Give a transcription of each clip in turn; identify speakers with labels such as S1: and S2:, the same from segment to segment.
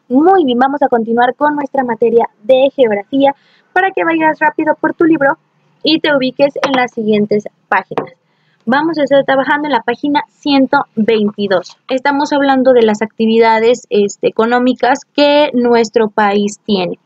S1: Muy bien, vamos a continuar con nuestra materia de geografía para que vayas rápido por tu libro y te ubiques en las siguientes páginas. Vamos a estar trabajando en la página 122. Estamos hablando de las actividades económicas que nuestro país tiene.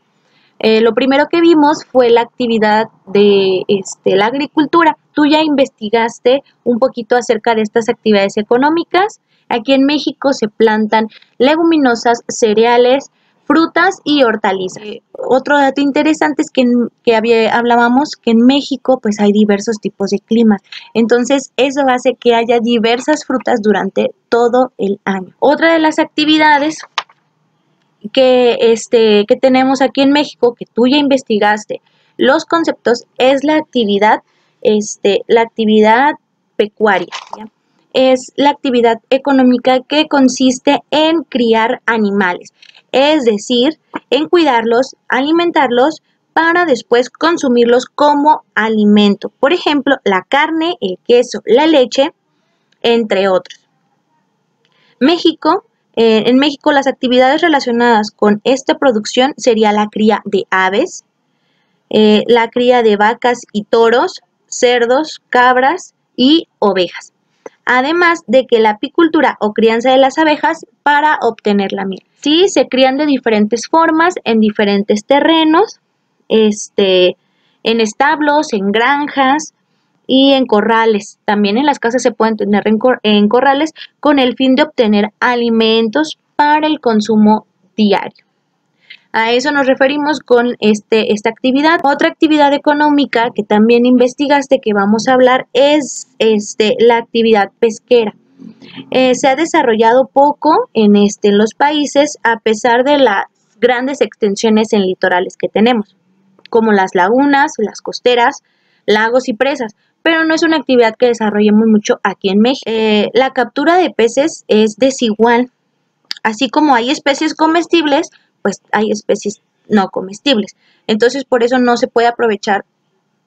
S1: Lo primero que vimos fue la actividad de la agricultura. Tú ya investigaste un poquito acerca de estas actividades económicas. Aquí en México se plantan leguminosas, cereales, frutas y hortalizas. Otro dato interesante es que hablábamos que en México pues hay diversos tipos de climas. Entonces eso hace que haya diversas frutas durante todo el año. Otra de las actividades que tenemos aquí en México, que tú ya investigaste los conceptos, es la actividad pecuaria, ¿ya? Es la actividad económica que consiste en criar animales, es decir, en cuidarlos, alimentarlos para después consumirlos como alimento. Por ejemplo, la carne, el queso, la leche, entre otros. En México las actividades relacionadas con esta producción sería la cría de aves, la cría de vacas y toros, cerdos, cabras y ovejas. Además de que la apicultura o crianza de las abejas para obtener la miel. Sí, se crían de diferentes formas, en diferentes terrenos, en establos, en granjas y en corrales. También en las casas se pueden tener en corrales con el fin de obtener alimentos para el consumo diario. A eso nos referimos con esta actividad. Otra actividad económica que también investigaste, que vamos a hablar, es la actividad pesquera. Se ha desarrollado poco en los países a pesar de las grandes extensiones en litorales que tenemos, como las lagunas, las costeras, lagos y presas, pero no es una actividad que desarrollemos mucho aquí en México. La captura de peces es desigual, así como hay especies comestibles, pues hay especies no comestibles. Entonces, por eso no se puede aprovechar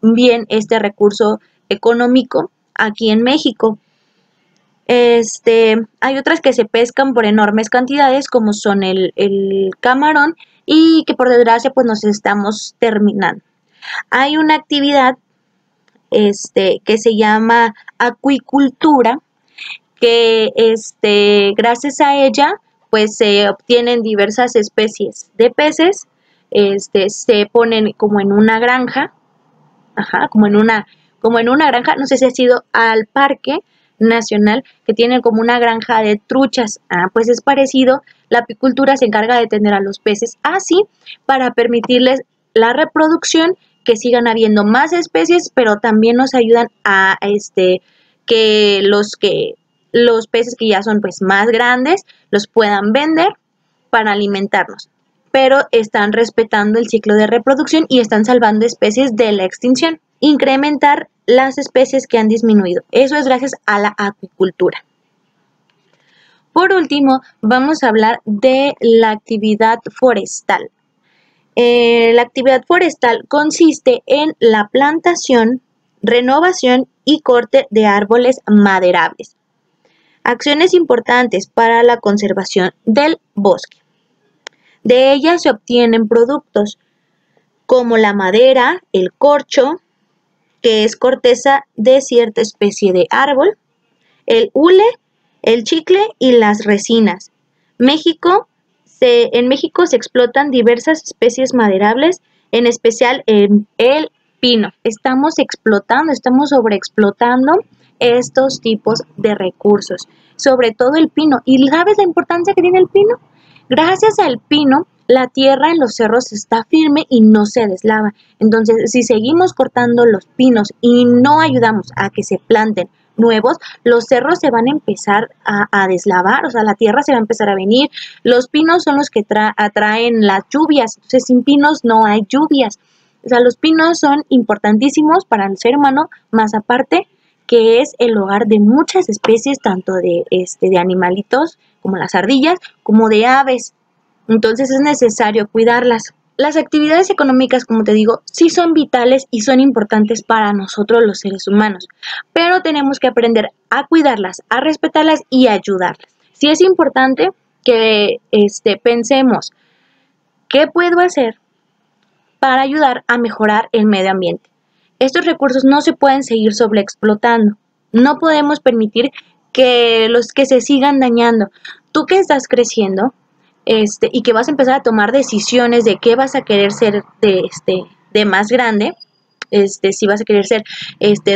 S1: bien este recurso económico aquí en México. Hay otras que se pescan por enormes cantidades, como son el camarón, y que por desgracia pues nos estamos terminando. Hay una actividad que se llama acuicultura, que gracias a ella pues se obtienen diversas especies de peces, se ponen como en una granja, como en una granja. No sé si has ido al parque nacional que tiene como una granja de truchas. Pues es parecido. La apicultura se encarga de tener a los peces así para permitirles la reproducción, que sigan habiendo más especies, pero también nos ayudan a que los peces que ya son pues más grandes los puedan vender para alimentarnos, pero están respetando el ciclo de reproducción y están salvando especies de la extinción. Incrementar las especies que han disminuido. Eso es gracias a la acuicultura. Por último, vamos a hablar de la actividad forestal. La actividad forestal consiste en la plantación, renovación y corte de árboles maderables. Acciones importantes para la conservación del bosque. De ella se obtienen productos como la madera, el corcho, que es corteza de cierta especie de árbol, el hule, el chicle y las resinas. En México se explotan diversas especies maderables, en especial el pino. Estamos sobreexplotando estos tipos de recursos, sobre todo el pino. ¿Y sabes la importancia que tiene el pino? Gracias al pino, la tierra en los cerros está firme y no se deslava. Entonces, si seguimos cortando los pinos y no ayudamos a que se planten nuevos, los cerros se van a empezar a deslavar, o sea, la tierra se va a empezar a venir. Los pinos son los que atraen las lluvias, entonces sin pinos no hay lluvias. O sea, los pinos son importantísimos para el ser humano, más aparte que es el hogar de muchas especies, tanto de animalitos como las ardillas, como de aves. Entonces es necesario cuidarlas. Las actividades económicas, como te digo, sí son vitales y son importantes para nosotros los seres humanos, pero tenemos que aprender a cuidarlas, a respetarlas y a ayudarlas. Sí es importante que pensemos qué puedo hacer para ayudar a mejorar el medio ambiente. Estos recursos no se pueden seguir sobreexplotando. No podemos permitir que los que se sigan dañando. Tú que estás creciendo, y que vas a empezar a tomar decisiones de qué vas a querer ser de más grande, si vas a querer ser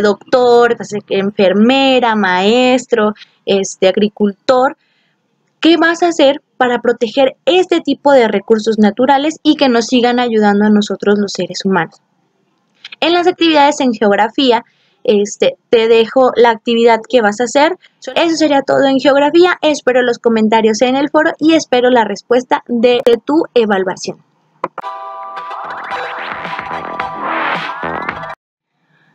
S1: doctor, vas a ser enfermera, maestro, agricultor, ¿qué vas a hacer para proteger este tipo de recursos naturales y que nos sigan ayudando a nosotros los seres humanos? En las actividades en geografía, te dejo la actividad que vas a hacer. Eso sería todo en geografía. Espero los comentarios en el foro y espero la respuesta de tu evaluación.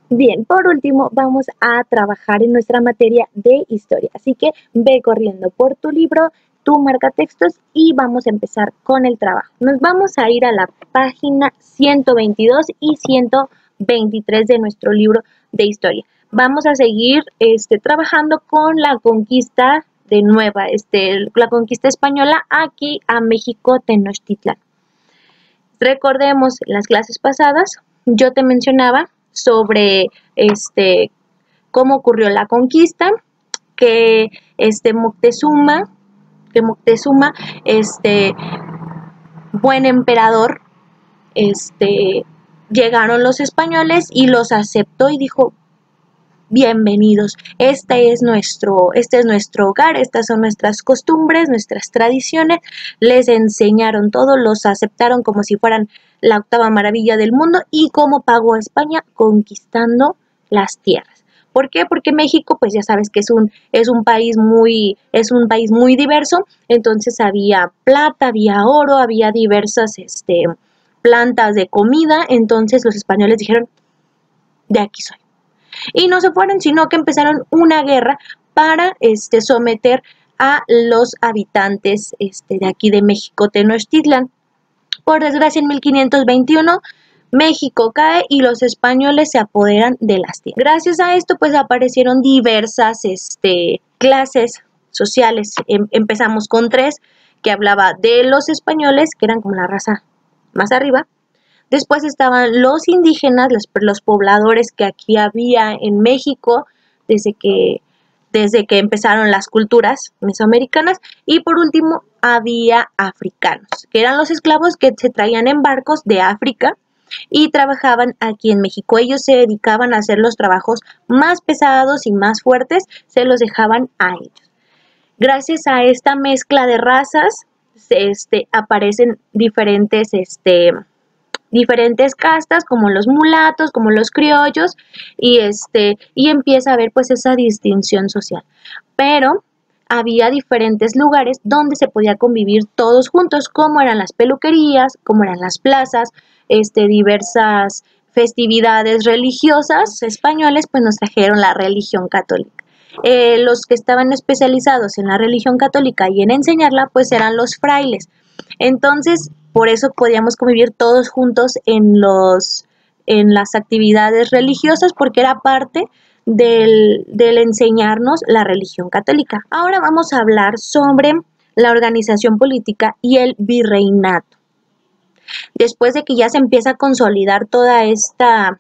S1: Bien, por último vamos a trabajar en nuestra materia de historia. Así que ve corriendo por tu libro, tu marcatextos y vamos a empezar con el trabajo. Nos vamos a ir a la página 122 y 123 de nuestro libro de historia. Vamos a seguir trabajando con la conquista de la conquista española aquí a México Tenochtitlán. Recordemos las clases pasadas, yo te mencionaba sobre cómo ocurrió la conquista, que Moctezuma, buen emperador, llegaron los españoles y los aceptó y dijo: bienvenidos, este es nuestro hogar, estas son nuestras costumbres, nuestras tradiciones. Les enseñaron todo, los aceptaron como si fueran la octava maravilla del mundo y como pagó a España conquistando las tierras. ¿Por qué? Porque México, pues ya sabes que es un país muy diverso. Entonces había plata, había oro, había diversas plantas de comida. Entonces los españoles dijeron: de aquí soy. Y no se fueron, sino que empezaron una guerra para someter a los habitantes de aquí de México Tenochtitlán. Por desgracia, en 1521 México cae y los españoles se apoderan de las tierras. Gracias a esto, pues aparecieron diversas clases sociales. Empezamos con 3, que hablaba de los españoles, que eran como la raza más arriba. Después estaban los indígenas, los pobladores que aquí había en México desde que empezaron las culturas mesoamericanas. Y por último había africanos, que eran los esclavos que se traían en barcos de África y trabajaban aquí en México. Ellos se dedicaban a hacer los trabajos más pesados y más fuertes, se los dejaban a ellos. Gracias a esta mezcla de razas aparecen diferentes castas, como los mulatos, como los criollos, y empieza a haber pues esa distinción social. Pero había diferentes lugares donde se podía convivir todos juntos, como eran las peluquerías, como eran las plazas, diversas festividades religiosas. Los españoles pues nos trajeron la religión católica. Los que estaban especializados en la religión católica y en enseñarla pues eran los frailes. Entonces, por eso podíamos convivir todos juntos en las actividades religiosas, porque era parte del enseñarnos la religión católica. Ahora vamos a hablar sobre la organización política y el virreinato. Después de que ya se empieza a consolidar toda esta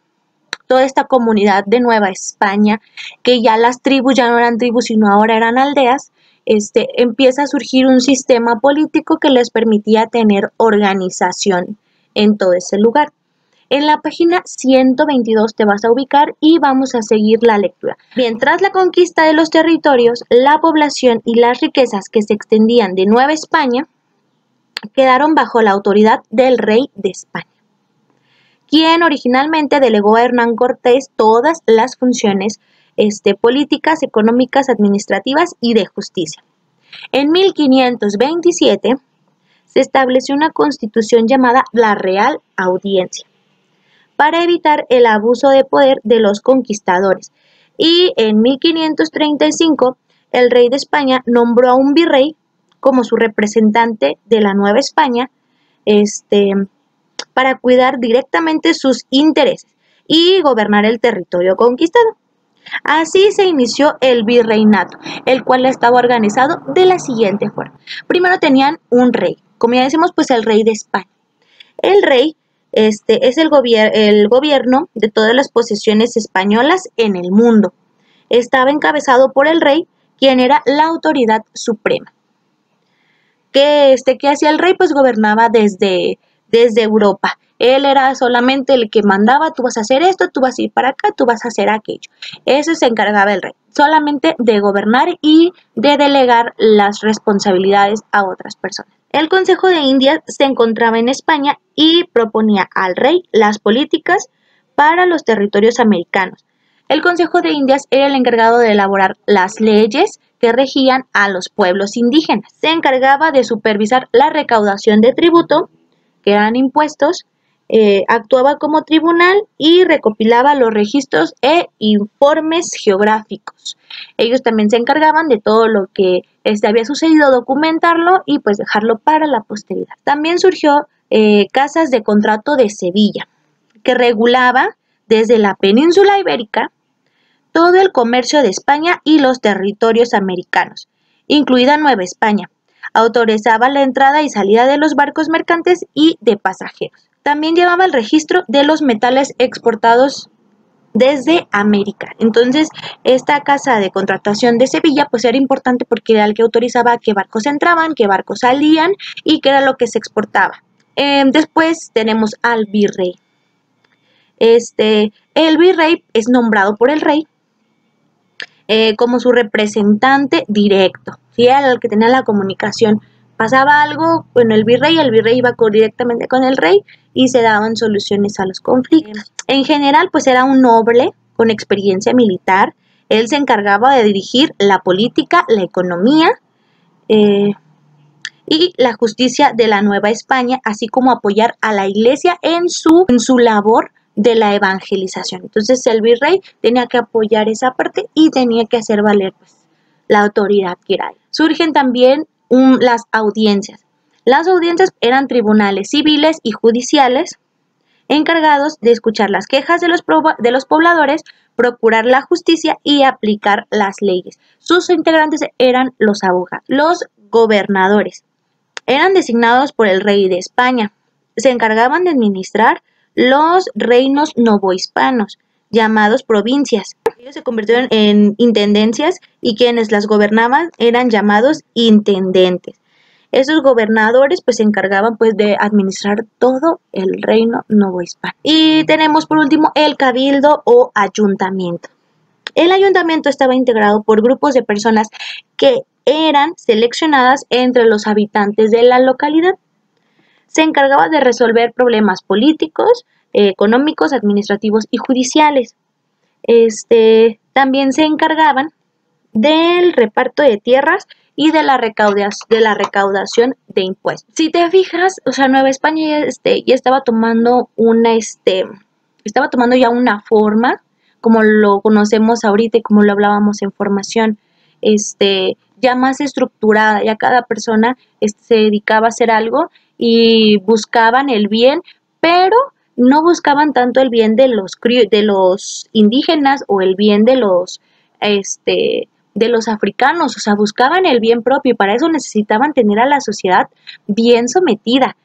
S1: comunidad de Nueva España, que ya las tribus ya no eran tribus, sino ahora eran aldeas, empieza a surgir un sistema político que les permitía tener organización en todo ese lugar. En la página 122 te vas a ubicar y vamos a seguir la lectura. Bien, tras la conquista de los territorios, la población y las riquezas que se extendían de Nueva España quedaron bajo la autoridad del rey de España, quien originalmente delegó a Hernán Cortés todas las funciones políticas, económicas, administrativas y de justicia. En 1527 se estableció una constitución llamada la Real Audiencia para evitar el abuso de poder de los conquistadores. Y en 1535 el rey de España nombró a un virrey como su representante de la Nueva España, para cuidar directamente sus intereses y gobernar el territorio conquistado. Así se inició el virreinato, el cual estaba organizado de la siguiente forma. Primero tenían un rey, como ya decimos, pues el rey de España. El rey es el gobierno de todas las posesiones españolas en el mundo. Estaba encabezado por el rey, quien era la autoridad suprema. ¿Qué hacía el rey? Pues gobernaba desde Europa. Él era solamente el que mandaba, tú vas a hacer esto, tú vas a ir para acá, tú vas a hacer aquello. Eso se encargaba el rey, solamente de gobernar y de delegar las responsabilidades a otras personas. El Consejo de Indias se encontraba en España y proponía al rey las políticas para los territorios americanos. El Consejo de Indias era el encargado de elaborar las leyes que regían a los pueblos indígenas. Se encargaba de supervisar la recaudación de tributo, que eran impuestos, actuaba como tribunal y recopilaba los registros e informes geográficos. Ellos también se encargaban de todo lo que había sucedido, documentarlo y pues dejarlo para la posteridad. También surgió Casas de Contrato de Sevilla, que regulaba desde la península ibérica todo el comercio de España y los territorios americanos, incluida Nueva España. Autorizaba la entrada y salida de los barcos mercantes y de pasajeros. También llevaba el registro de los metales exportados desde América. Entonces, esta casa de contratación de Sevilla pues era importante porque era el que autorizaba qué barcos entraban, qué barcos salían y qué era lo que se exportaba. Después tenemos al virrey. El virrey es nombrado por el rey como su representante directo, ¿sí? Era el que tenía la comunicación. Pasaba algo con el virrey iba directamente con el rey y se daban soluciones a los conflictos. En general, pues era un noble con experiencia militar. Él se encargaba de dirigir la política, la economía y la justicia de la Nueva España, así como apoyar a la iglesia en su labor de la evangelización. Entonces el virrey tenía que apoyar esa parte y tenía que hacer valer pues, la autoridad que era. Surgen también las audiencias. Las audiencias eran tribunales civiles y judiciales encargados de escuchar las quejas de los pobladores, procurar la justicia y aplicar las leyes. Sus integrantes eran los abogados. Los gobernadores eran designados por el rey de España. Se encargaban de administrar los reinos novohispanos, llamados provincias. Ellos se convirtieron en intendencias y quienes las gobernaban eran llamados intendentes. Esos gobernadores pues se encargaban pues de administrar todo el reino novohispano. Y tenemos por último el cabildo o ayuntamiento. El ayuntamiento estaba integrado por grupos de personas que eran seleccionadas entre los habitantes de la localidad. Se encargaba de resolver problemas políticos, económicos, administrativos y judiciales. También se encargaban del reparto de tierras y de la recaudación de impuestos. Si te fijas, o sea, Nueva España ya estaba tomando ya una forma, como lo conocemos ahorita y como lo hablábamos en formación, ya más estructurada, ya cada persona se dedicaba a hacer algo y buscaban el bien, pero no buscaban tanto el bien de los indígenas o el bien de los africanos, o sea, buscaban el bien propio y para eso necesitaban tener a la sociedad bien sometida.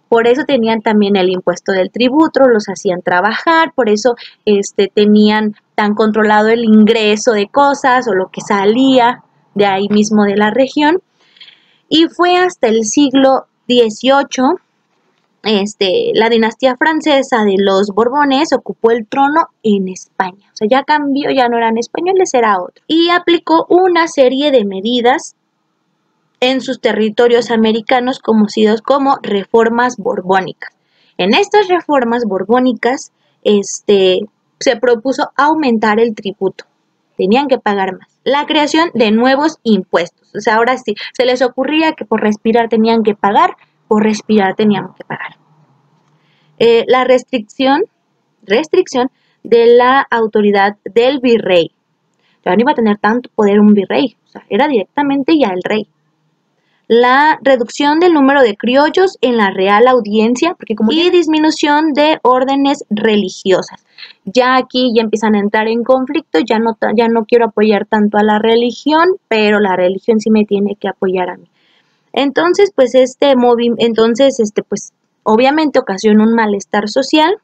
S1: Por eso tenían también el impuesto del tributo, los hacían trabajar, por eso tenían tan controlado el ingreso de cosas o lo que salía de ahí mismo de la región. Y fue hasta el siglo XVIII, la dinastía francesa de los Borbones ocupó el trono en España. O sea, ya cambió, ya no eran españoles, era otro. Y aplicó una serie de medidas en sus territorios americanos conocidos como reformas borbónicas. En estas reformas borbónicas se propuso aumentar el tributo. Tenían que pagar más. La creación de nuevos impuestos. O sea, ahora sí, se les ocurría que por respirar tenían que pagar, por respirar tenían que pagar. La restricción de la autoridad del virrey. Ya no iba a tener tanto poder un virrey, o sea, era directamente ya el rey. la reducción del número de criollos en la Real Audiencia, porque y disminución de órdenes religiosas. Ya aquí ya empiezan a entrar en conflicto, ya no quiero apoyar tanto a la religión, pero la religión sí me tiene que apoyar a mí. Entonces, pues pues obviamente ocasiona un malestar social,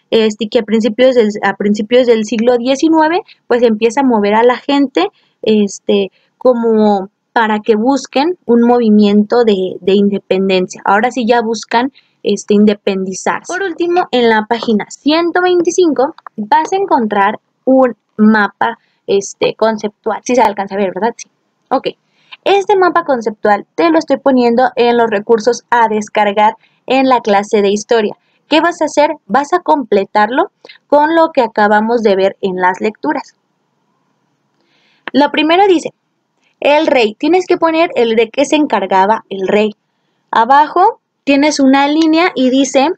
S1: que a principios del siglo XIX, pues empieza a mover a la gente, como para que busquen un movimiento de independencia. Ahora sí ya buscan independizarse. Por último, en la página 125 vas a encontrar un mapa conceptual. Sí se alcanza a ver, ¿verdad? Sí. Ok. Este mapa conceptual te lo estoy poniendo en los recursos a descargar en la clase de historia. ¿Qué vas a hacer? Vas a completarlo con lo que acabamos de ver en las lecturas. Lo primero dice, el rey. Tienes que poner el de qué se encargaba el rey. Abajo tienes una línea y dice,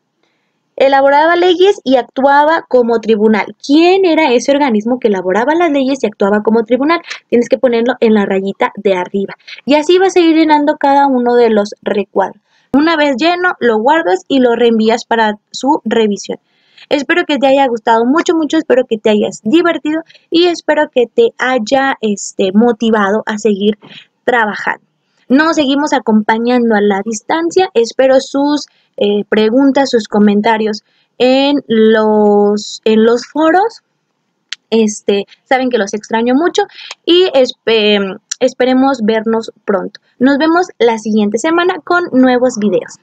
S1: elaboraba leyes y actuaba como tribunal. ¿Quién era ese organismo que elaboraba las leyes y actuaba como tribunal? Tienes que ponerlo en la rayita de arriba. Y así vas a ir llenando cada uno de los recuadros. Una vez lleno, lo guardas y lo reenvías para su revisión. Espero que te haya gustado mucho, espero que te hayas divertido y espero que te haya motivado a seguir trabajando. Nos seguimos acompañando a la distancia. Espero sus preguntas, sus comentarios en los foros. Saben que los extraño mucho y esperemos vernos pronto. Nos vemos la siguiente semana con nuevos videos.